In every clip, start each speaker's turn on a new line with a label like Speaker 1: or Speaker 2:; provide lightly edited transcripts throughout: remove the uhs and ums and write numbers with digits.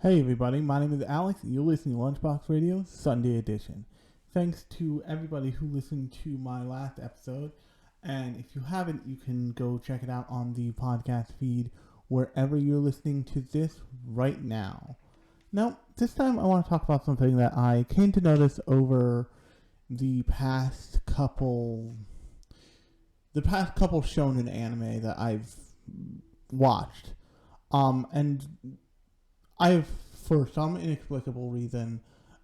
Speaker 1: Hey everybody, my name is Alex. You're listening to Lunchbox Radio, Sunday edition. Thanks to everybody who listened to my last episode. And if you haven't, you can go check it out on the podcast feed wherever you're listening to this right now. Now, this time I want to talk about something that I came to notice over the past couple shonen anime that I've watched. And I've, for some inexplicable reason,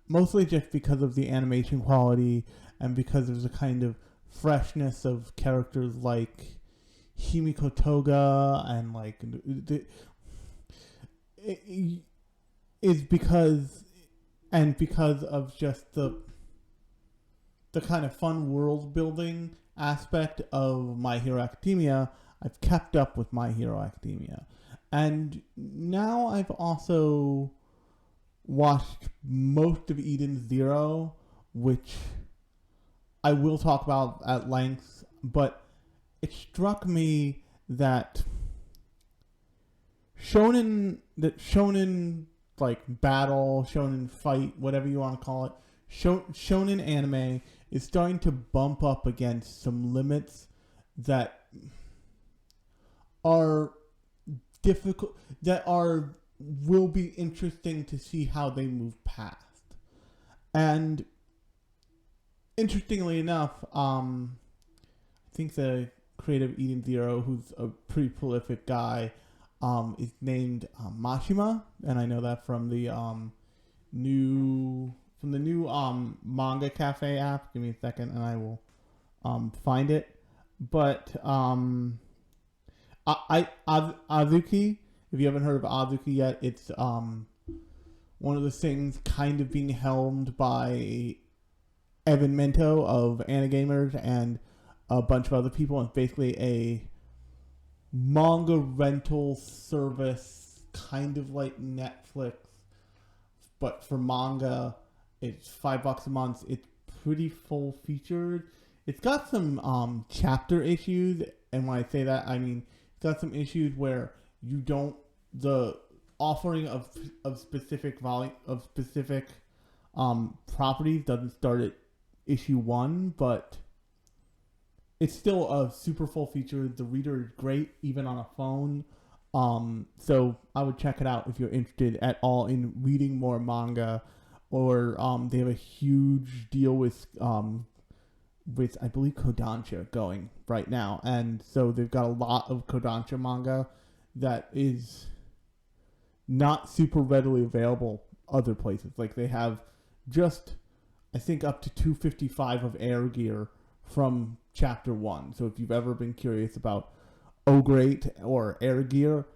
Speaker 1: mostly just because of the animation quality and because there's a kind of freshness of characters like Himiko Toga and because of just the kind of fun world building aspect of My Hero Academia, I've kept up with My Hero Academia. And now I've also watched most of Eden Zero, which I will talk about at length, but it struck me that shonen like battle, shonen fight, whatever you want to call it, shonen anime is starting to bump up against some limits that are difficult, will be interesting to see how they move past. And interestingly enough, I think the creator of Eden Zero, who's a pretty prolific guy, is named Mashima, and I know that from the new manga cafe app. Give me a second, and I will find it. But Azuki, if you haven't heard of Azuki yet, it's one of the things kind of being helmed by Evan Mento of Anagamers and a bunch of other people. It's basically a manga rental service, kind of like Netflix, but for manga. It's $5 a month. It's pretty full featured. It's got some chapter issues, and when I say that, I mean it's got some issues where the offering of specific properties doesn't start at issue 1, but it's still a super full feature. The reader is great, even on a phone. So I would check it out if you're interested at all in reading more manga. Or they have a huge deal with I believe Kodansha going right now, and so they've got a lot of Kodansha manga that is not super readily available other places. Like they have just, I think, up to 255 of Air Gear from chapter 1. So if you've ever been curious about Oh Great or Air Gear,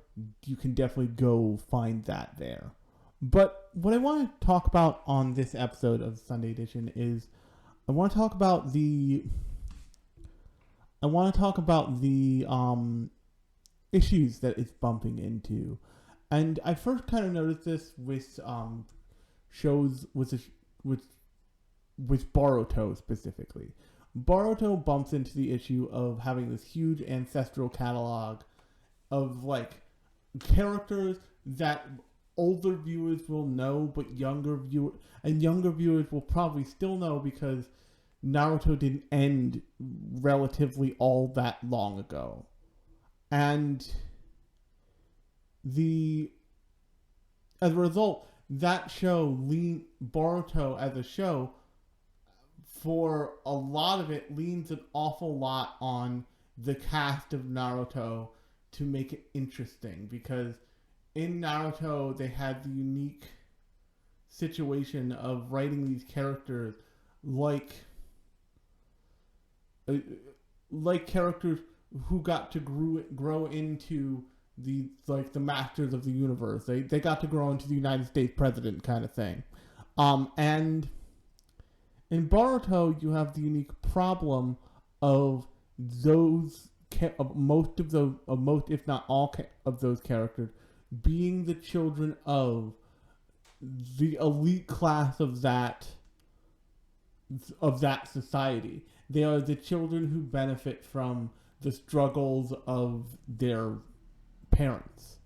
Speaker 1: you can definitely go find that there. But what I want to talk about on this episode of Sunday Edition is I want to talk about the issues that it's bumping into. And I first kind of noticed this with shows with Boruto specifically. Boruto bumps into the issue of having this huge ancestral catalog of like characters that older viewers will know, but younger viewers will probably still know because Naruto didn't end relatively all that long ago. And as a result, that show, Boruto as a show, for a lot of it, leans an awful lot on the cast of Naruto to make it interesting, because in Naruto, they had the unique situation of writing these characters like characters who got to grow into the masters of the universe. They got to grow into the United States president kind of thing. And in Boruto, you have the unique problem of most, if not all, of those characters being the children of the elite class of that society. They are the children who benefit from the struggles of their parents.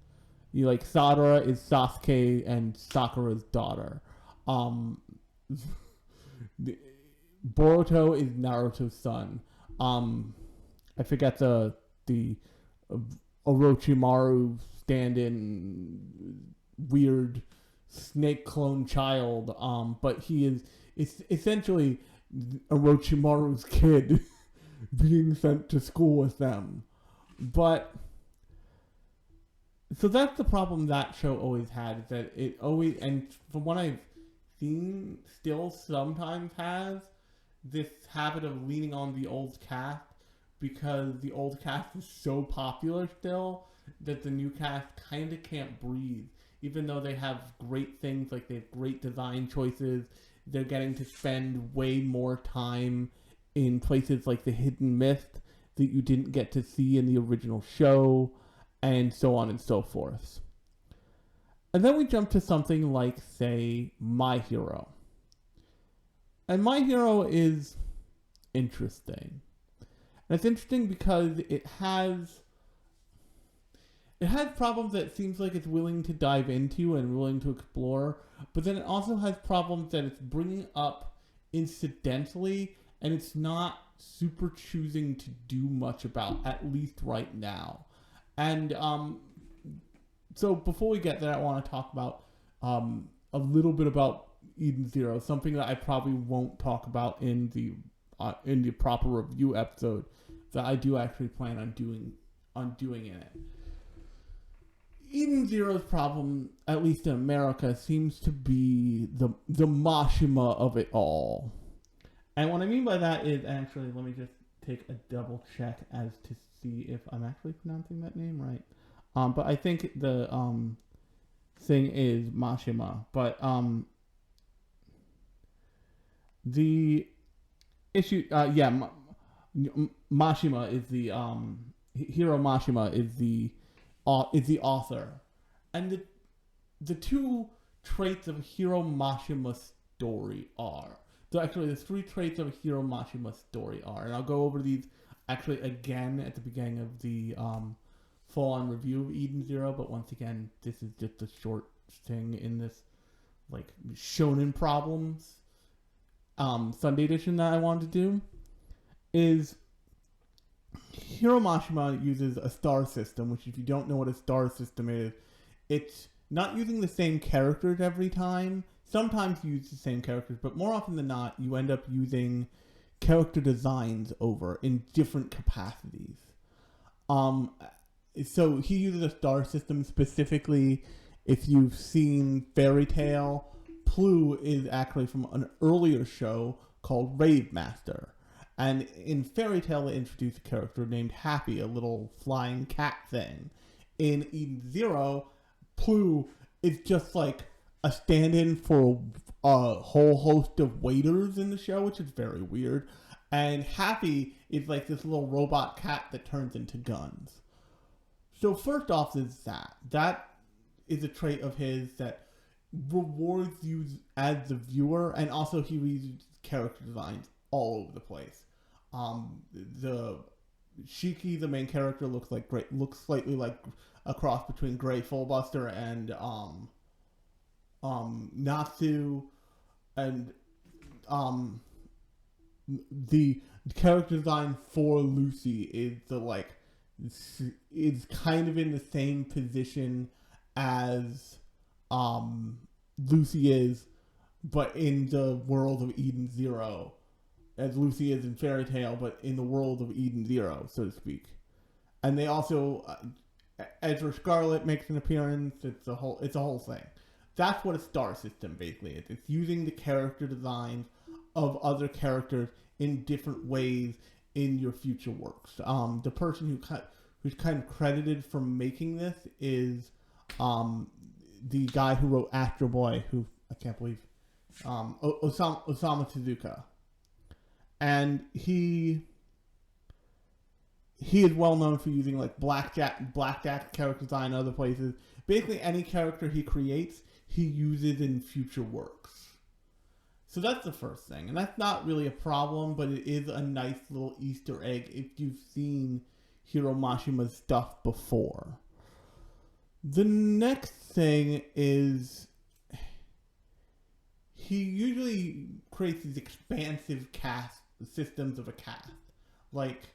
Speaker 1: Sadara is Sasuke and Sakura's daughter. Um, Boruto is Naruto's son. I forget the Orochimaru stand-in weird snake clone child. But it's essentially Orochimaru's kid being sent to school with them. But so that's the problem that show always had, is that it always, and from what I've seen, still sometimes has this habit of leaning on the old cast, because the old cast is so popular still that the new cast kind of can't breathe. Even though they have great things, like they have great design choices, they're getting to spend way more time in places like the Hidden Mist that you didn't get to see in the original show, and so on and so forth. And then we jump to something like, say, My Hero. And My Hero is interesting. And it's interesting because it has problems that it seems like it's willing to dive into and willing to explore, but then it also has problems that it's bringing up incidentally, and it's not super choosing to do much about, at least right now. And so before we get there, I want to talk about a little bit about Eden Zero, something that I probably won't talk about in the proper review episode that I do actually plan on doing in it. Eden Zero's problem, at least in America, seems to be the Mashima of it all. And what I mean by that is, actually, let me just take a double check as to see if I'm actually pronouncing that name right. But I think the thing is Mashima. But the issue, Mashima is the Hiro Mashima is the author, and the two traits of Hiro Mashima's story are. So actually, the three traits of Hiro Mashima's story are, and I'll go over these actually again at the beginning of the full-on review of Eden Zero. But once again, this is just a short thing in this like Shonen problems Sunday edition that I wanted to do. Is Hiro Mashima uses a star system, which, if you don't know what a star system is, it's not using the same characters every time. Sometimes you use the same characters, but more often than not, you end up using character designs over in different capacities. So he uses a star system specifically. If you've seen Fairy Tail, Plu is actually from an earlier show called Rave Master. And in Fairy Tail, they introduced a character named Happy, a little flying cat thing. In Eden Zero, Plu is just like a stand-in for a whole host of waiters in the show, which is very weird. And Happy is like this little robot cat that turns into guns. So first off is that. That is a trait of his that rewards you as the viewer, and also he uses character designs all over the place. The Shiki, the main character, looks slightly like a cross between Grey Fullbuster and Natsu, and the character design for Lucy is kind of in the same position as Lucy is, but in the world of Eden Zero, as Lucy is in Fairy Tail, but in the world of Eden Zero, so to speak. And they also, Ezra Scarlet makes an appearance. It's a whole thing. That's what a star system basically is. It's using the character designs of other characters in different ways in your future works. The person who's kind of credited for making this is the guy who wrote Astro Boy, who I can't believe, Osamu Tezuka. And he is well known for using like Blackjack character design in other places. Basically, any character he creates, he uses in future works. So that's the first thing, and that's not really a problem, but it is a nice little Easter egg if you've seen Hiro Mashima's stuff before. The next thing is he usually creates these expansive cast systems of a cast, like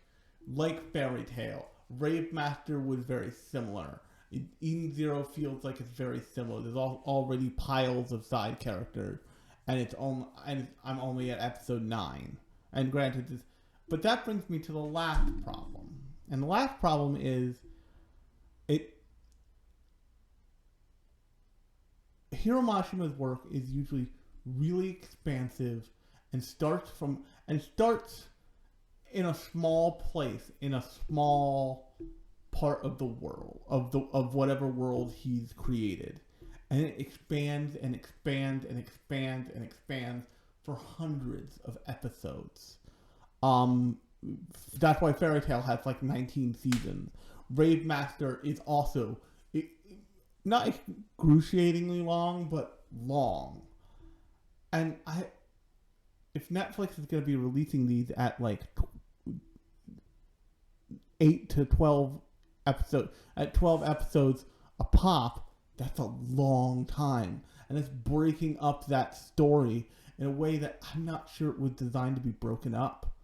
Speaker 1: Fairy Tail. Rave Master was very similar. Eden Zero feels like it's very similar. There's already piles of side characters, and I'm only at episode 9. And granted, but that brings me to the last problem. And the last problem is Hiro Mashima's work is usually really expansive and starts in a small place, in a small part of the world, of whatever world he's created. And it expands and expands and expands and expands for hundreds of episodes. That's why Fairy Tail has like 19 seasons. Rave Master is also not excruciatingly long, but long. And if Netflix is going to be releasing these at like 8 to 12 episodes, at 12 episodes a pop, that's a long time. And it's breaking up that story in a way that I'm not sure it was designed to be broken up.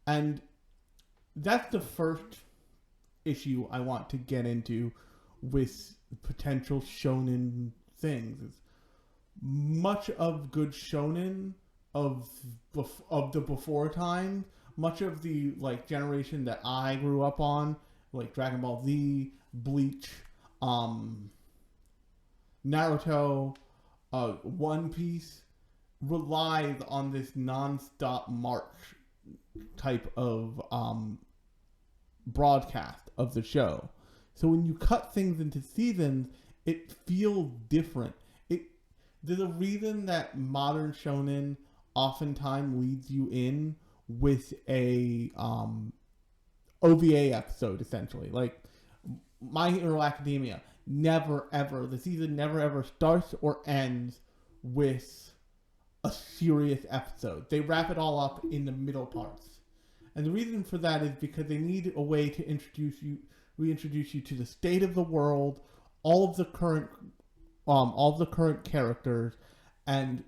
Speaker 1: And that's the first issue I want to get into with potential shonen things. Is much of good shonen of the before time, much of the like generation that I grew up on, like Dragon Ball Z, Bleach, Naruto, One Piece, relies on this non-stop march type of broadcast of the show. So when you cut things into seasons, it feels different. There's a reason that modern shonen oftentimes leads you in with a OVA episode, essentially. Like My Hero Academia, the season never ever starts or ends with a serious episode. They wrap it all up in the middle parts. And the reason for that is because they need a way to reintroduce you to the state of the world, all of the current characters, and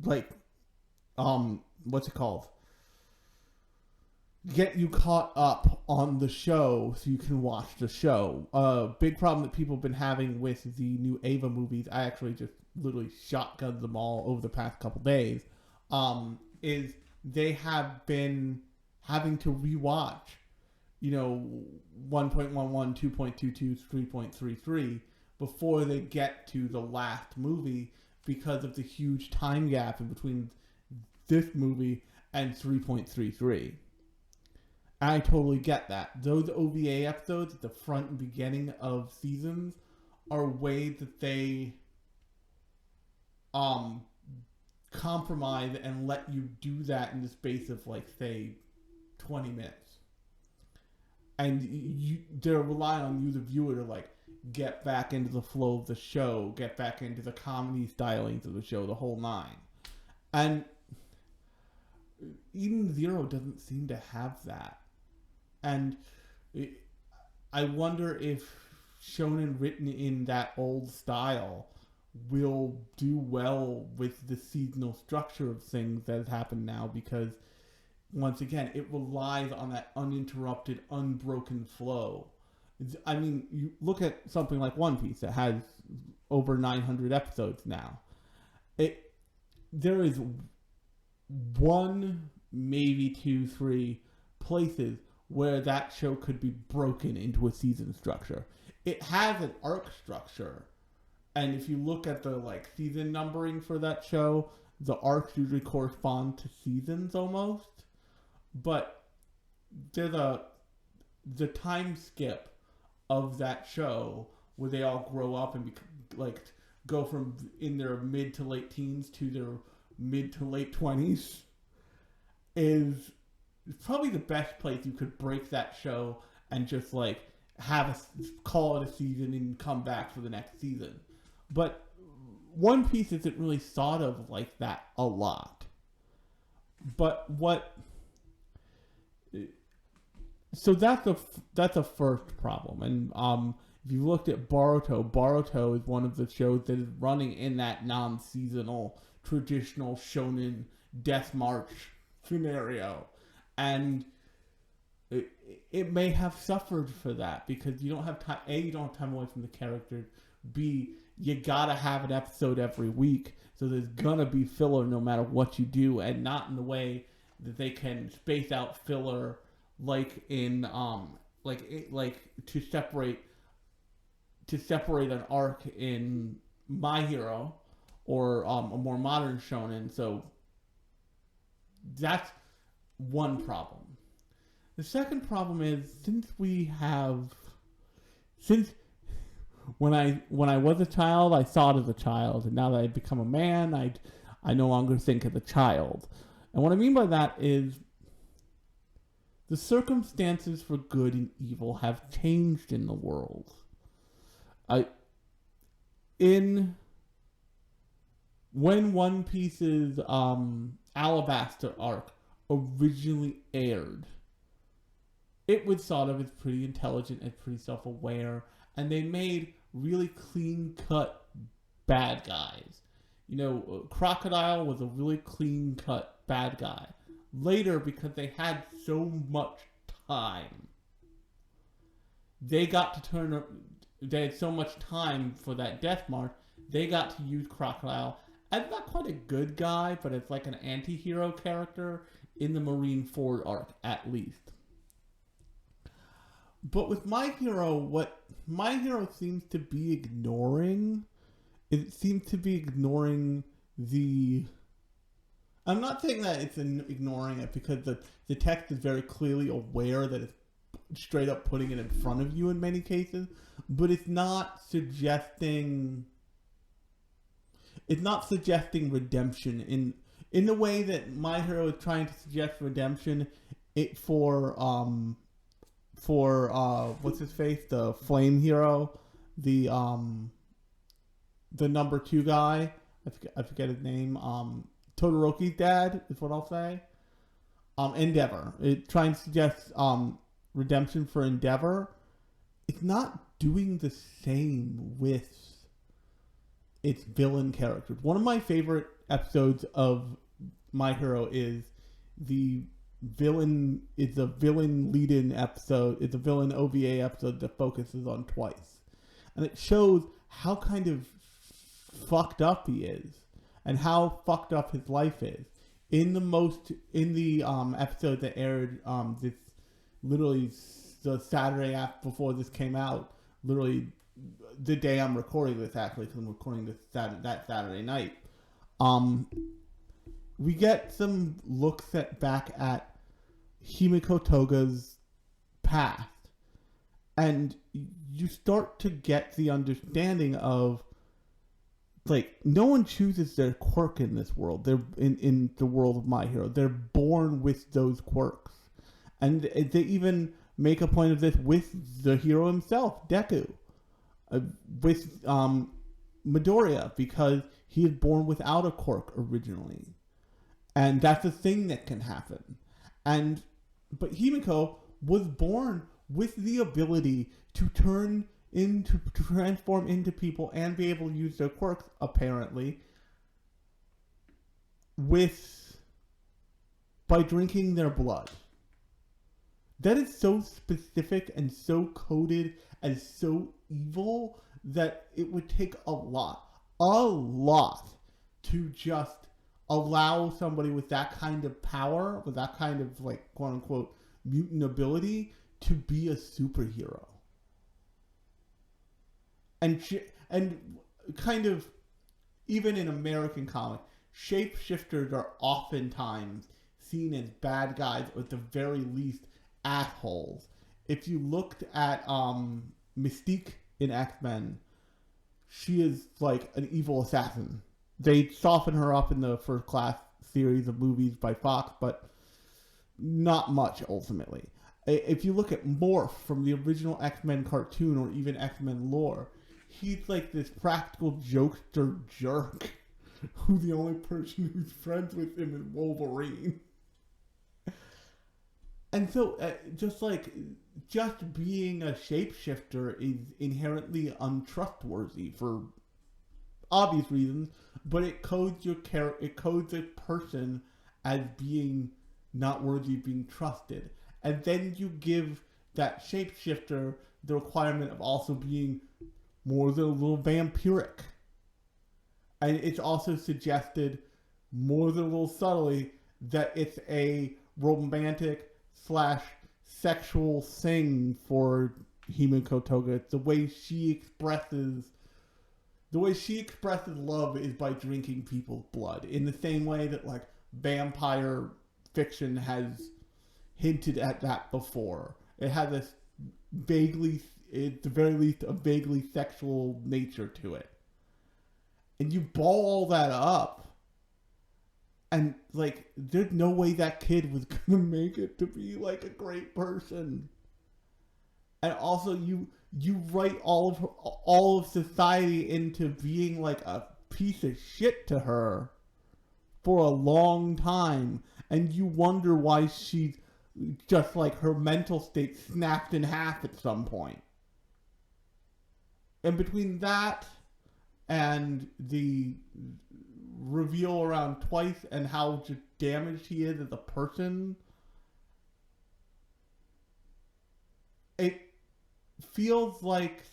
Speaker 1: like what's it called? Get you caught up on the show so you can watch the show. Big problem that people have been having with the new Ava movies, I actually just literally shotgunned them all over the past couple days, is they have been having to rewatch, 1.11, 2.22, 3.33 before they get to the last movie because of the huge time gap in between this movie and 3.33. I totally get that. Those OVA episodes at the front and beginning of seasons are ways that they compromise and let you do that in the space of like, say, 20 minutes. And they're relying on you, the viewer, to like get back into the flow of the show, get back into the comedy stylings of the show, the whole nine. And Eden Zero doesn't seem to have that. And I wonder if shonen written in that old style will do well with the seasonal structure of things that has happened now, because once again, it relies on that uninterrupted, unbroken flow. I mean, you look at something like One Piece that has over 900 episodes now. There is one, maybe two, three places where that show could be broken into a season structure. It has an arc structure, and if you look at the like season numbering for that show, the arcs usually correspond to seasons almost. But there's the time skip of that show where they all grow up and go from in their mid to late teens to their mid to late 20s is probably the best place you could break that show and just like call it a season and come back for the next season. But One Piece isn't really thought of like that a lot. But so that's a first problem, and if you looked at Boruto is one of the shows that is running in that non-seasonal, traditional shonen death march scenario. And it may have suffered for that because you don't have time. A, you don't have time away from the characters. B, you gotta have an episode every week, so there's gonna be filler no matter what you do, and not in the way that they can space out filler like in like to separate an arc in My Hero or a more modern shonen. So that's one problem. The second problem is since when I was a child, I thought as a child, and now that I've become a man, I no longer think as a child. And what I mean by that is the circumstances for good and evil have changed in the world. When One Piece's Alabasta arc originally aired, it was thought of as pretty intelligent and pretty self-aware, and they made really clean-cut bad guys. You know, Crocodile was a really clean-cut bad guy. Later, because they had so much time, they had so much time for that death march, they got to use Crocodile as not quite a good guy, but it's like an anti-hero character in the Marineford arc, at least. But with My Hero, what My Hero seems to be ignoring, I'm not saying that it's ignoring it because the text is very clearly aware that it's straight up putting it in front of you in many cases, but it's not suggesting redemption in the way that My Hero is trying to suggest redemption for what's his face, the flame hero, the number 2 guy, I forget his name, Todoroki's dad is what I'll say. Endeavor. It trying to suggest redemption for Endeavor. It's not doing the same with its villain characters. One of my favorite episodes of My Hero is the villain. It's a villain lead-in episode. It's a villain OVA episode that focuses on Twice, and it shows how kind of fucked up he is and how fucked up his life is. In the episode that aired this literally the Saturday after before this came out, literally the day I'm recording this, actually, because I'm recording this that Saturday night. We get some looks back at Himiko Toga's past, and you start to get the understanding of, like, no one chooses their quirk in this world. They're in the world of My Hero. They're born with those quirks. And they even make a point of this with the hero himself, Deku. With Midoriya, because he is born without a quirk originally. And that's a thing that can happen. But Himiko was born with the ability to transform into people and be able to use their quirks, apparently, by drinking their blood. That is so specific and so coded and so evil that it would take a lot to just allow somebody with that kind of power, with that kind of, like, quote unquote mutant ability, to be a superhero. And kind of, even in American comics, shapeshifters are oftentimes seen as bad guys, or at the very least, assholes. If you looked at Mystique in X-Men, she is like an evil assassin. They soften her up in the First Class series of movies by Fox, but not much ultimately. If you look at Morph from the original X-Men cartoon, or even X-Men lore, he's like this practical jokester jerk who the only person who's friends with him is Wolverine. And so, just being a shapeshifter is inherently untrustworthy for obvious reasons, but it codes it codes a person as being not worthy of being trusted. And then you give that shapeshifter the requirement of also being more than a little vampiric. And it's also suggested more than a little subtly that it's a romantic / sexual thing for Himiko Toga. It's the way she expresses love is by drinking people's blood. In the same way that like vampire fiction has hinted at that before. It has a vaguely, at the very least, a vaguely sexual nature to it. And you ball all that up, and like, there's no way that kid was gonna make it to be like a great person. And also, you write all of society into being like a piece of shit to her for a long time, and you wonder why she's just like her mental state snapped in half at some point. And between that and the reveal around Twice and how just damaged he is as a person, it feels like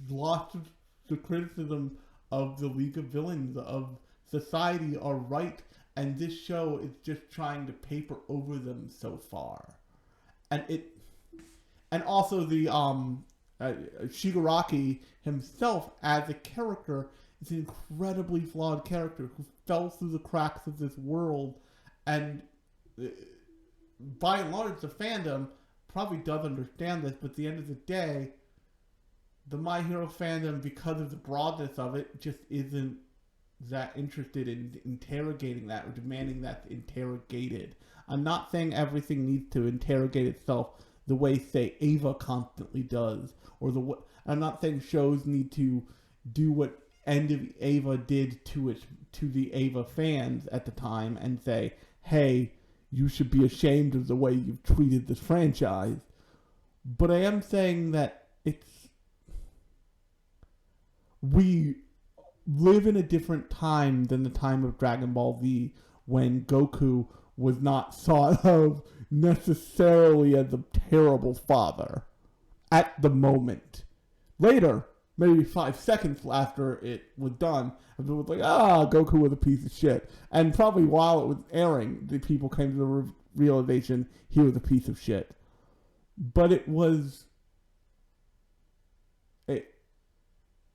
Speaker 1: lots of the criticism of the League of Villains of society are right, and this show is just trying to paper over them so far. And also the Shigaraki himself as a character is an incredibly flawed character who fell through the cracks of this world, and by and large the fandom probably does understand this, but at the end of the day, the My Hero fandom, because of the broadness of it, just isn't that interested in interrogating that or demanding that's interrogated. I'm not saying everything needs to interrogate itself the way, say, Ava constantly does, or I'm not saying shows need to do what End of Ava did to the Ava fans at the time and say, hey, you should be ashamed of the way you've treated this franchise. But I am saying that we live in a different time than the time of Dragon Ball Z, when Goku was not thought of necessarily as a terrible father at the moment. Later, maybe 5 seconds after it was done, everyone was like, Goku was a piece of shit. And probably while it was airing, the people came to the realization he was a piece of shit. But it was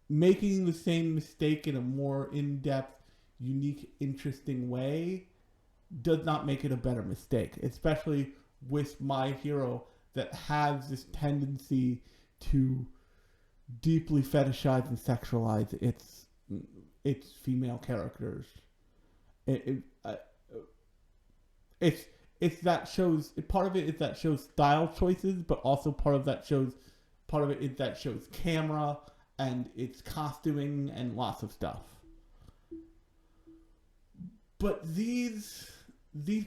Speaker 1: making the same mistake in a more in-depth, unique, interesting way does not make it a better mistake, especially with My Hero that has this tendency to deeply fetishize and sexualize its female characters. It's that shows, part of it is that shows style choices, but also part of it is that shows camera and its costuming and lots of stuff. But these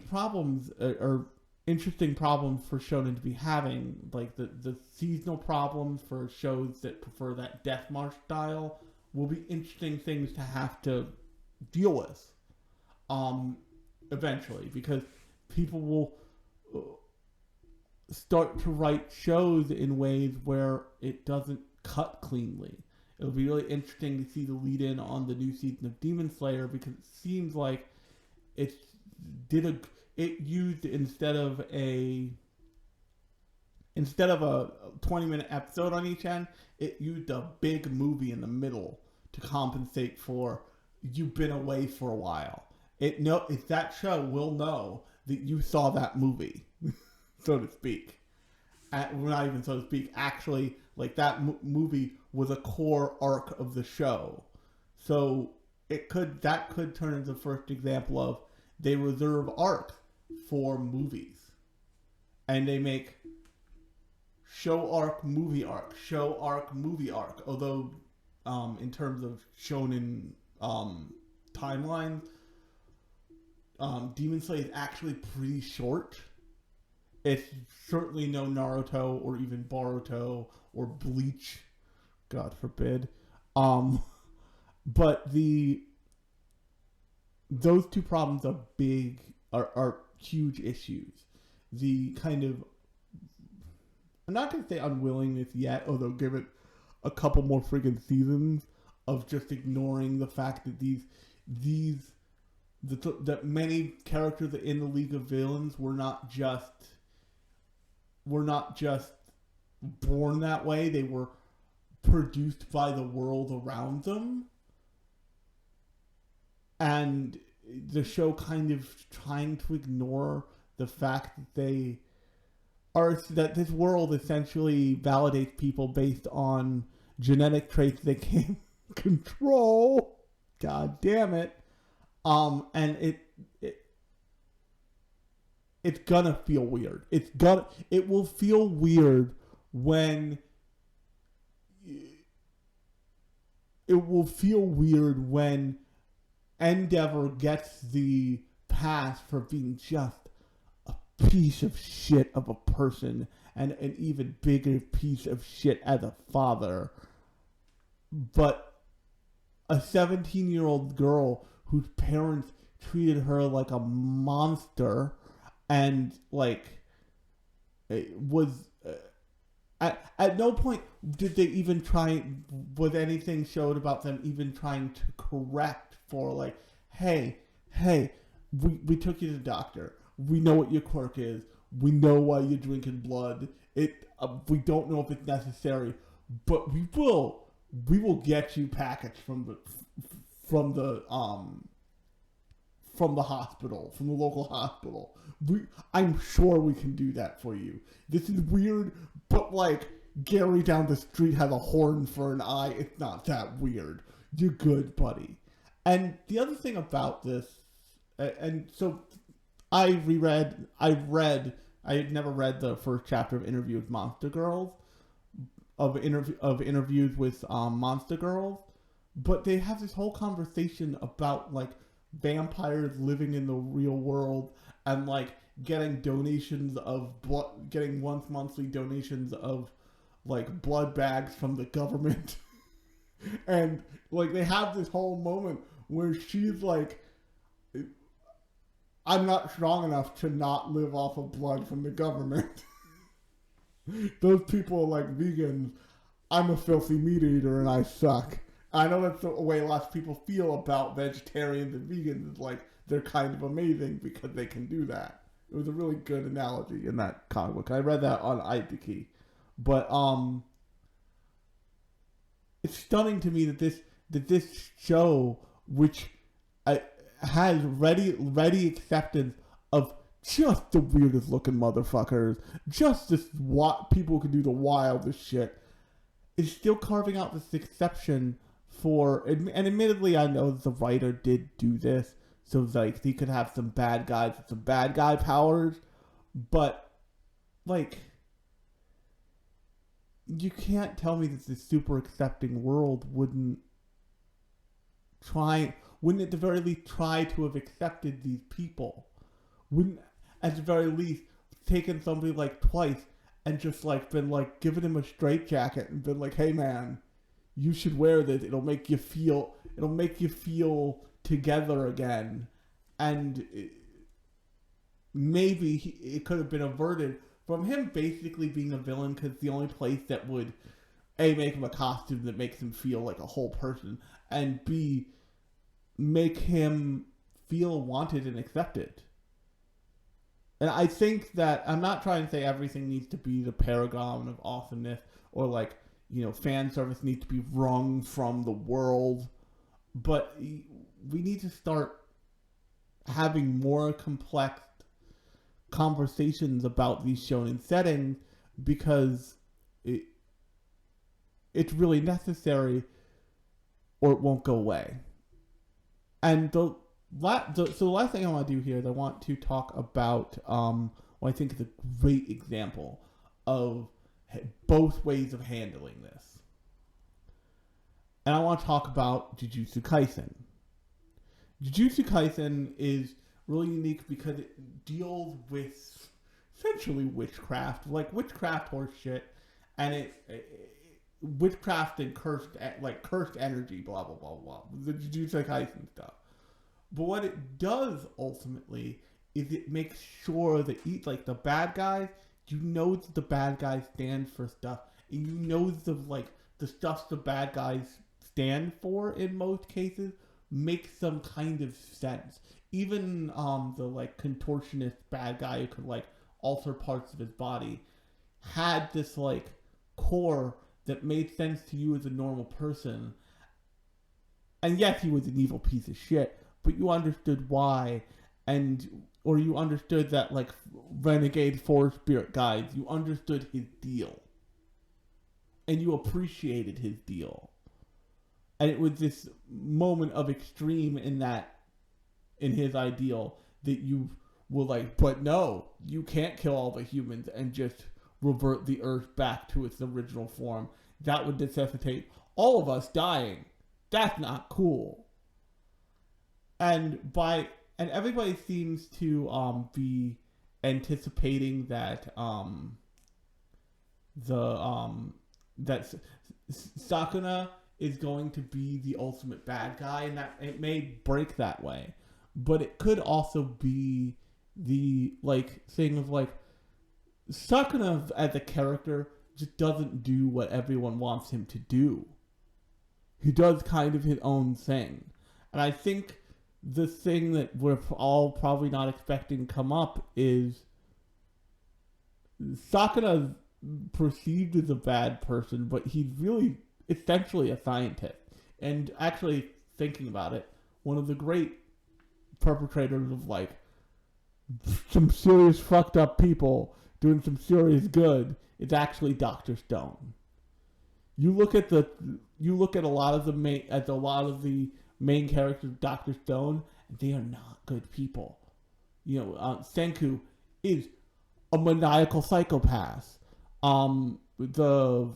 Speaker 1: problems are interesting problems for Shonen to be having, like the seasonal problems for shows that prefer that Death March style will be interesting things to have to deal with eventually, because people will start to write shows in ways where it doesn't cut cleanly. It'll be really interesting to see the lead in on the new season of Demon Slayer, because it seems like it used instead of a 20-minute episode on each end, it used a big movie in the middle to compensate for you've been away for a while. That show will know that you saw that movie, so to speak. Not even so to speak. Actually, like that movie was a core arc of the show, so that could turn into the first example of they reserve arcs for movies, and they make show arc movie arc, show arc movie arc. Although, in terms of shonen timelines, Demon Slayer is actually pretty short. It's certainly no Naruto or even Boruto or Bleach, God forbid. Um, but those two problems are are huge issues. The kind of, I'm not gonna say unwillingness yet, although give it a couple more friggin' seasons of just ignoring the fact that these that many characters in the League of Villains were not just born that way. They were produced by the world around them, and the show kind of trying to ignore the fact that that this world essentially validates people based on genetic traits they can't control. God damn it. And it's gonna feel weird. It will feel weird when Endeavor gets the pass for being just a piece of shit of a person and an even bigger piece of shit as a father. But a 17-year-old girl whose parents treated her like a monster and like was at no point did they even try, was anything showed about them even trying to correct for like, hey, we took you to the doctor, we know what your quirk is, we know why you're drinking blood, we don't know if it's necessary, but we will get you packaged from the hospital, from the local hospital. I'm sure we can do that for you. This is weird, but like Gary down the street has a horn for an eye. It's not that weird. You're good, buddy. And the other thing about this, and so I had never read the first chapter of Interview with Monster Girls, of interviews with Monster Girls, but they have this whole conversation about like vampires living in the real world and like getting donations of blood, getting once monthly donations of like blood bags from the government. And like they have this whole moment where she's like, I'm not strong enough to not live off of blood from the government. Those people are like vegans. I'm a filthy meat eater and I suck. I know that's the way lots of people feel about vegetarians and vegans. Is like they're kind of amazing because they can do that. It was a really good analogy in that comic book. I read that on Aitiki. But it's stunning to me that this show, which has ready acceptance of just the weirdest looking motherfuckers, just this people who can do the wildest shit, is still carving out this exception for, and admittedly I know that the writer did do this, so like he could have some bad guys with some bad guy powers, but like you can't tell me that this super accepting world wouldn't at the very least try to have accepted these people, wouldn't at the very least taken somebody like Twice and just like been like giving him a straitjacket and been like, hey man, you should wear this, it'll make you feel together again. And maybe it could have been averted from him basically being a villain, because the only place that would A, make him a costume that makes him feel like a whole person, and B, make him feel wanted and accepted. And I think that, I'm not trying to say everything needs to be the paragon of awesomeness, or like, you know, fan service needs to be wrung from the world, but we need to start having more complex conversations about these shonen settings, because it's really necessary or it won't go away. And so the last thing I want to do here is I want to talk about what I think is a great example of both ways of handling this. And I want to talk about Jujutsu Kaisen. Jujutsu Kaisen is really unique because it deals with essentially witchcraft, like witchcraft horse shit, and witchcraft and cursed energy, blah blah blah blah, the Jujutsu Kaisen stuff. But what it does ultimately is it makes sure that the bad guys, that the bad guys stand for stuff, and the stuff the bad guys stand for in most cases makes some kind of sense. Even the contortionist bad guy who could alter parts of his body had this core that made sense to you as a normal person. And yes, he was an evil piece of shit, but you understood why, or you understood that renegade forest spirit guys, you understood his deal, and you appreciated his deal. And it was this moment of extreme in his ideal that you were but no, you can't kill all the humans and just revert the earth back to its original form. That would necessitate all of us dying. That's not cool. And everybody seems to be anticipating that that Sakuna is going to be the ultimate bad guy, and that it may break that way, but it could also be the thing of Sakuna as a character just doesn't do what everyone wants him to do. He does kind of his own thing, and I think the thing that we're all probably not expecting come up is Sakuna perceived as a bad person, but he's really essentially a scientist. And actually, thinking about it, one of the great perpetrators of some serious fucked up people doing some serious good is actually Dr. Stone. You look at a lot of the main characters of Dr. Stone, and they are not good people. Senku is a maniacal psychopath. The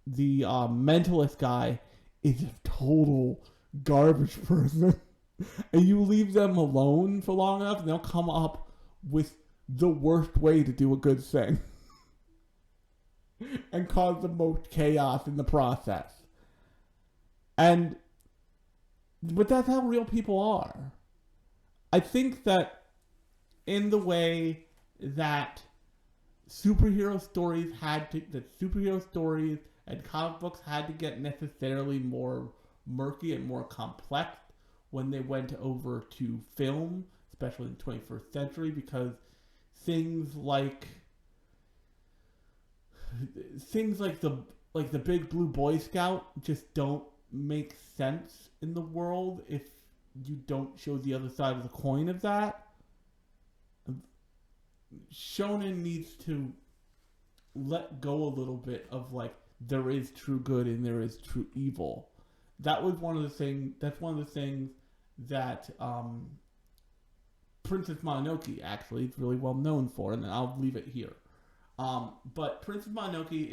Speaker 1: mentalist guy is a total garbage person. And you leave them alone for long enough, and they'll come up with the worst way to do a good thing. And cause the most chaos in the process. But that's how real people are. I think that in the way that superhero stories and comic books had to get necessarily more murky and more complex when they went over to film, especially in the 21st century, because things like the Big Blue Boy Scout just don't make sense in the world if you don't show the other side of the coin of that. Shonen needs to let go a little bit of there is true good and there is true evil. That's one of the things that Princess Mononoke actually is really well known for, and I'll leave it here. But Princess Mononoke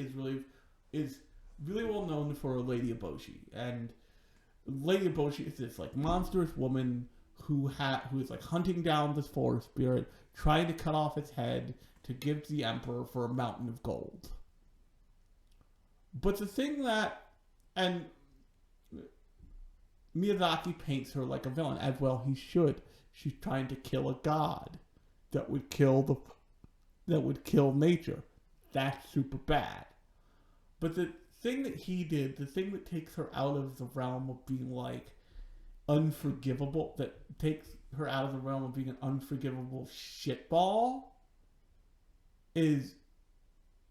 Speaker 1: is really well known for Lady Eboshi, and Lady Eboshi is this monstrous woman who is hunting down this forest spirit, trying to cut off its head to give to the emperor for a mountain of gold. But the thing and Miyazaki paints her like a villain, as well he should. She's trying to kill a god that would kill nature. That's super bad. But the thing that he did, the thing that takes her out of the realm of being unforgivable, that takes her out of the realm of being an unforgivable shitball, is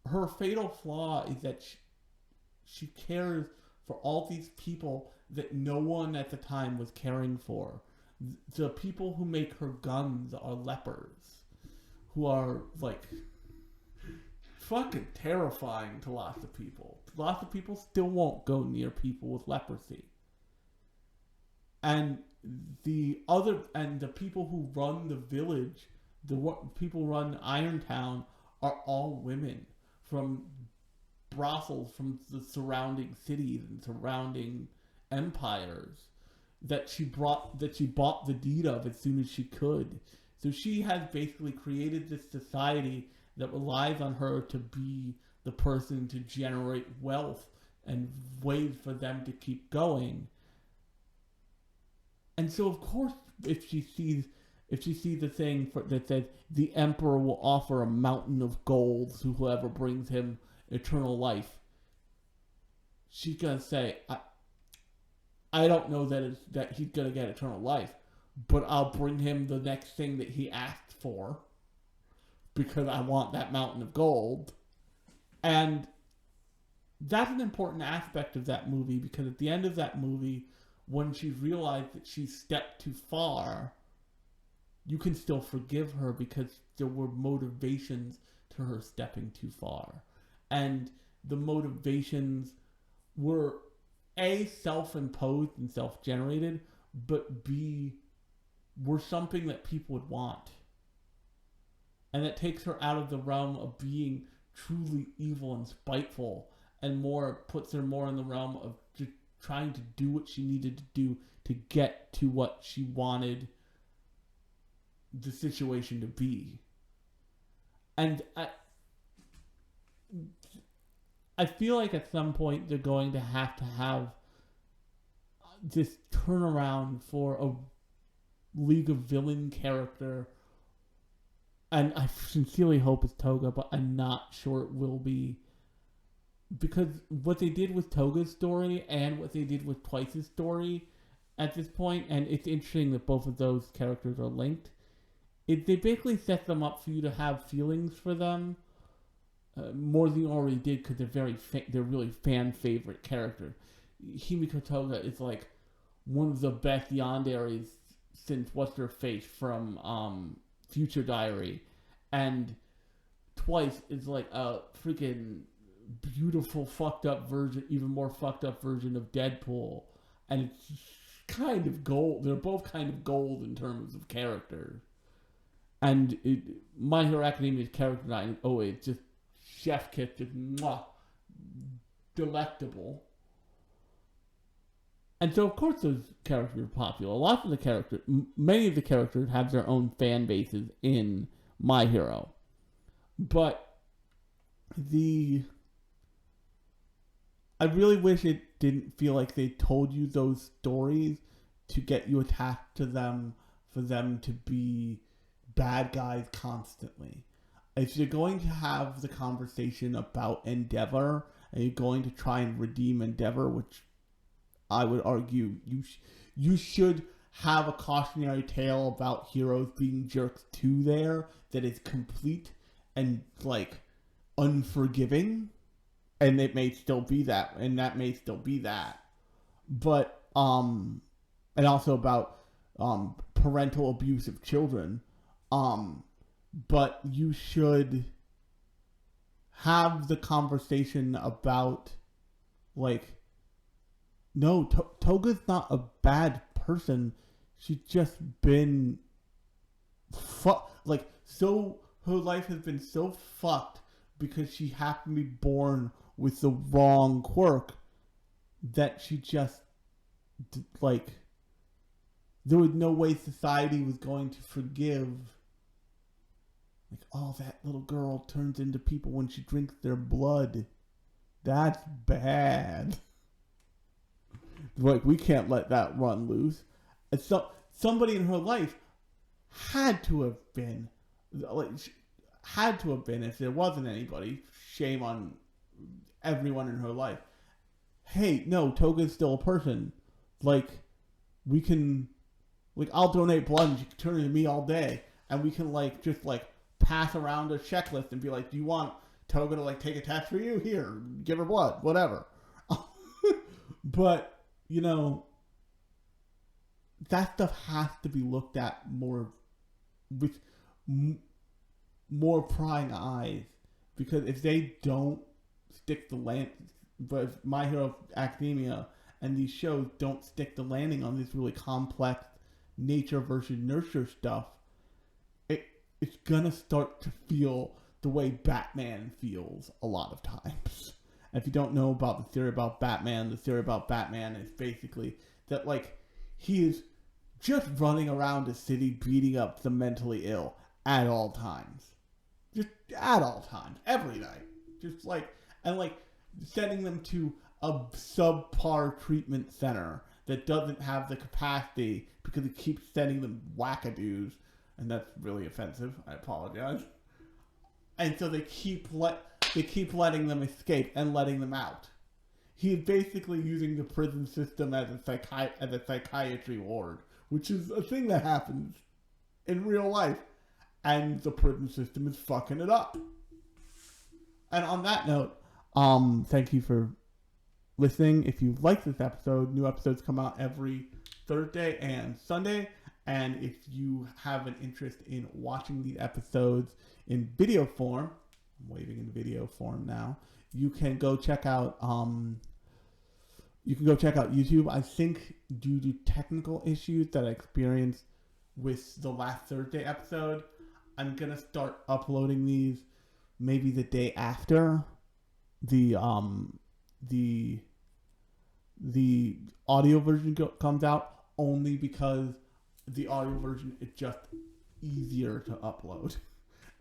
Speaker 1: her fatal flaw is that she cares for all these people that no one at the time was caring for. The people who make her guns are lepers, who are fucking terrifying to lots of people. Lots of people still won't go near people with leprosy. And the people who run the village, the people who run Irontown, are all women from brothels from the surrounding cities and surrounding empires that she bought the deed of as soon as she could, So she has basically created this society that relies on her to be the person to generate wealth and ways for them to keep going. And so, of course, if she sees the thing that says the emperor will offer a mountain of gold to whoever brings him eternal life, she's gonna say, I don't know that he's gonna get eternal life, but I'll bring him the next thing that he asked for because I want that mountain of gold. And that's an important aspect of that movie, because at the end of that movie, when she realized that she stepped too far, you can still forgive her because there were motivations to her stepping too far. And the motivations were A, self-imposed and self-generated, but B, were something that people would want. And that takes her out of the realm of being truly evil and spiteful, and puts her more in the realm of just trying to do what she needed to do to get to what she wanted the situation to be. And I feel like at some point they're going to have this turnaround for a League of Villain character. And I sincerely hope it's Toga, but I'm not sure it will be. Because what they did with Toga's story and what they did with Twice's story at this point, and it's interesting that both of those characters are linked, they basically set them up for you to have feelings for them more than you already did, because they're really fan favorite characters. Himiko Toga is like one of the best yanderes since What's Her Face from Future Diary, and Twice is like a freaking beautiful fucked up version, even more fucked up version of Deadpool, and it's kind of gold. They're both kind of gold in terms of character. And My Hero Academia's character design is always just chef kiss, just mwah, delectable. And so, of course, those characters are popular. Many of the characters have their own fan bases in My Hero. But I really wish it didn't feel like they told you those stories to get you attached to them, for them to be bad guys constantly. If you're going to have the conversation about Endeavor, and you're going to try and redeem Endeavor, which I would argue you should have a cautionary tale about heroes being jerks too there that is complete and like unforgiving, and it may still be that, and that may still be that, but and also about parental abuse of children, but you should have the conversation about like, no, Toga's not a bad person. She's just been her life has been so fucked because she happened to be born with the wrong quirk that she just, like, there was no way society was going to forgive. Like, oh, that little girl turns into people when she drinks their blood. That's bad. Like, we can't let that run loose. And so, somebody in her life had to have been, if there wasn't anybody, shame on everyone in her life. Hey, no, Toga's still a person. Like, we can, like, I'll donate blood and you can turn into me all day. And we can, like, just, like, pass around a checklist and be like, do you want Toga to, like, take a test for you? Here, give her blood, whatever. But, you know, that stuff has to be looked at more with more prying eyes, because if they don't stick the land, but if My Hero Academia and these shows don't stick the landing on this really complex nature versus nurture stuff, it's gonna start to feel the way Batman feels a lot of times. If you don't know about the theory about Batman is basically that, like, he is just running around the city beating up the mentally ill at all times. Just at all times. Every night. Just like, and like sending them to a subpar treatment center that doesn't have the capacity because it keeps sending them wackadoos. And that's really offensive. I apologize. And so they keep letting them escape and letting them out. He is basically using the prison system as a psychiatry ward, which is a thing that happens in real life. And the prison system is fucking it up. And on that note, thank you for listening. If you like this episode, new episodes come out every Thursday and Sunday. And if you have an interest in watching these episodes in video form, I'm waving in video form now, you can go check out YouTube. I think due to technical issues that I experienced with the last Thursday episode, I'm gonna start uploading these maybe the day after the audio version comes out, only because the audio version is just easier to upload.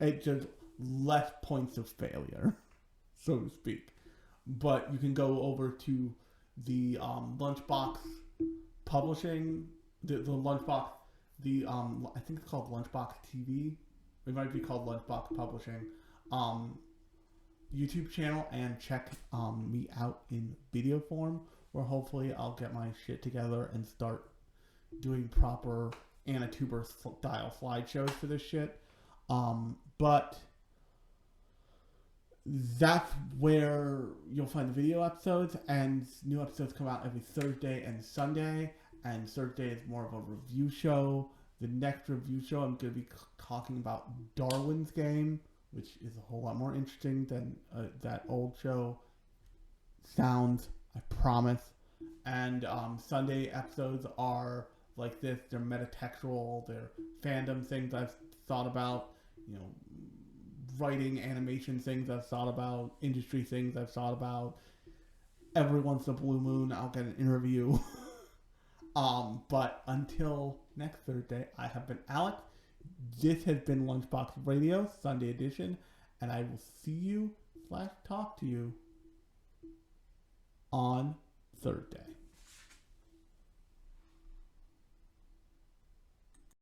Speaker 1: It's just less points of failure, so to speak. But you can go over to the Lunchbox Publishing, the Lunchbox, I think it's called Lunchbox TV. It might be called Lunchbox Publishing. YouTube channel, and check me out in video form, where hopefully I'll get my shit together and start doing proper Anatuber style slideshows for this shit. But that's where you'll find the video episodes, and new episodes come out every Thursday and Sunday, and Thursday is more of a review show. The next review show I'm going to be talking about Darwin's Game, which is a whole lot more interesting than that old show sounds, I promise. And Sunday episodes are like this. They're metatextual. They're fandom things I've thought about, writing, animation things I've thought about, industry things I've thought about. Every once in a blue moon, I'll get an interview. But until next Thursday, I have been Alex. This has been Lunchbox Radio, Sunday edition, and I will see you / talk to you on Thursday.